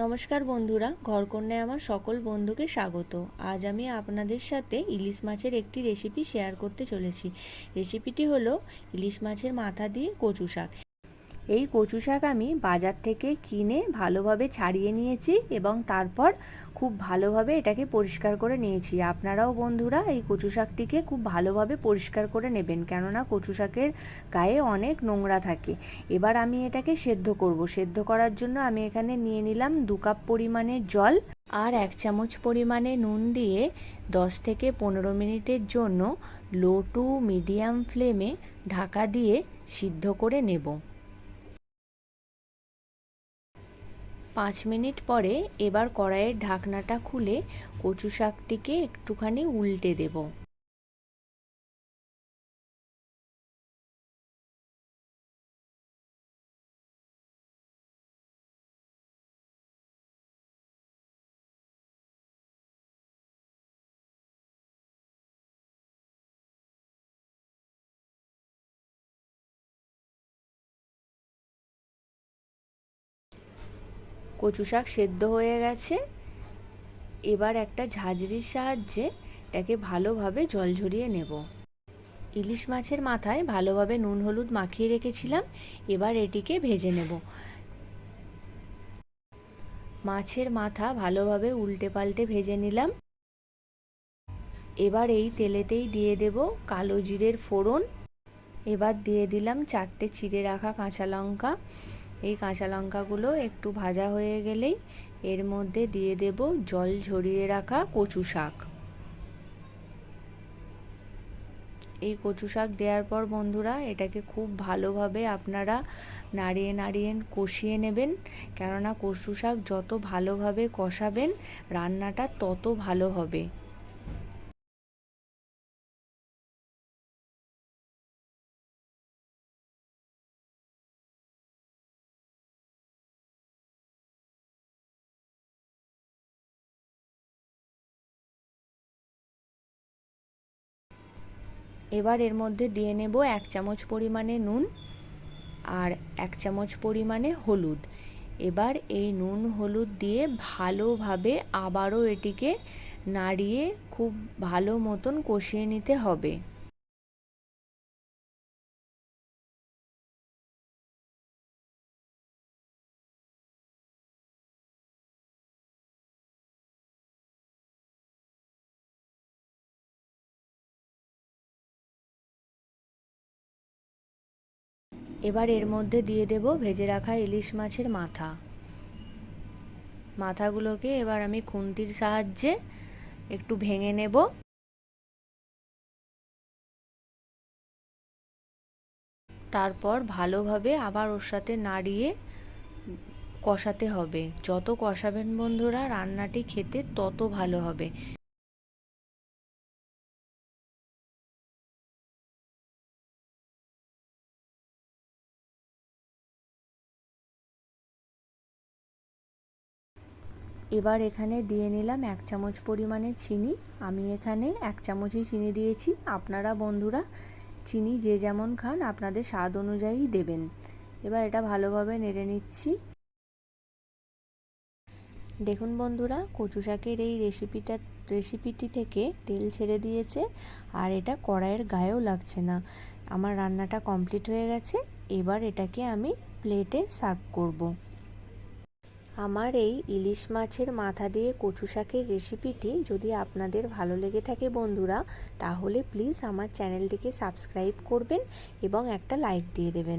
নমস্কার বন্ধুরা, ঘরকন্যায় আমার সকল বন্ধুকে স্বাগত। আজ আমি আপনাদের সাথে ইলিশ মাছের একটি রেসিপি শেয়ার করতে চলেছি। রেসিপিটি হলো ইলিশ মাছের মাথা দিয়ে কচু শাক। এই কচু শাক আমি বাজার থেকে কিনে ভালোভাবে ছাড়িয়ে নিয়েছি এবং তারপর খুব ভালোভাবে এটাকে পরিষ্কার করে নিয়েছি। আপনারাও বন্ধুরা এই কচু শাকটিকে খুব ভালোভাবে পরিষ্কার করে নেবেন, কেননা কচু শাকের গায়ে অনেক নোংরা থাকে। এবার আমি এটাকে সেদ্ধ করব। সেদ্ধ করার জন্য আমি এখানে নিয়ে নিলাম 2 কাপ পরিমাণের জল আর 1 চামচ পরিমাণে নুন দিয়ে 10 থেকে 15 মিনিটের জন্য লো টু মিডিয়াম ফ্লেমে ঢাকা দিয়ে সিদ্ধ করে নেব। 5 মিনিট পরে এবার কড়াইয়ের ঢাকনাটা খুলে কচু শাকটিকে একটুখানি উল্টে দেব। কচু শাক সেদ্ধ হয়ে গেছে। এবার একটা ঝাঁঝরির সাহায্যে এটাকে ভালোভাবে জল ঝরিয়ে নেব। ইলিশ মাছের মাথায় ভালোভাবে নুন হলুদ মাখিয়ে রেখেছিলাম। এবার এটিকে ভেজে নেব। মাছের মাথা ভালোভাবে উল্টে পাল্টে ভেজে নিলাম। এবার এই তেলেতেই দিয়ে দেব কালো জিরের ফোড়ন। এবার দিয়ে দিলাম 4টে চিড়ে রাখা কাঁচা লঙ্কা। এই কাঁচা লঙ্কাগুলো একটু ভাজা হয়ে গেলেই এর মধ্যে দিয়ে দেব জল ঝরিয়ে রাখা কচু শাক। এই কচু শাক দেওয়ার পর বন্ধুরা এটাকে খুব ভালোভাবে আপনারা নাড়িয়ে নাড়িয়ে কষিয়ে নেবেন, কেননা কচু শাক যত ভালোভাবে কষাবেন রান্নাটা তত ভালো হবে। এবার এর মধ্যে দিয়ে নেব 1 চামচ পরিমাণে নুন আর 1 চামচ পরিমাণে হলুদ। এবার এই নুন হলুদ দিয়ে ভালোভাবে আবারও এটিকে নাড়িয়ে খুব ভালো মতন কষিয়ে নিতে হবে। এবার এর মধ্যে দিয়ে দেব ভেজে রাখা ইলিশ মাছের মাথাগুলোকে এবার আমি খুন্তির সাহায্যে একটু ভেঙে নেব। তারপর ভালোভাবে আবার ওর সাথে নাড়িয়ে কষাতে হবে। যত কষাবেন বন্ধুরা রান্নাটি খেতে তত ভালো হবে। এবার এখানে দিয়ে নিলাম 1 চামচ পরিমাণে চিনি। আমি এখানে 1 চামচই চিনি দিয়েছি। আপনারা বন্ধুরা চিনি যে যেমন খান আপনাদের স্বাদ অনুযায়ী দেবেন। এবার এটা ভালোভাবে নেড়ে নিচ্ছি। দেখুন বন্ধুরা, কচু শাকের এই রেসিপিটি থেকে তেল ছেড়ে দিয়েছে আর এটা কড়াইয়ের গায়েও লাগছে না। আমার রান্নাটা কমপ্লিট হয়ে গেছে। এবার এটাকে আমি প্লেটে সার্ভ করব। আমার এই ইলিশ মাছের মাথা দিয়ে কচু শাকের রেসিপিটি যদি আপনাদের ভালো লেগে থাকে বন্ধুরা, তাহলে প্লিজ আমার চ্যানেলটিকে সাবস্ক্রাইব করবেন এবং একটা লাইক দিয়ে দেবেন।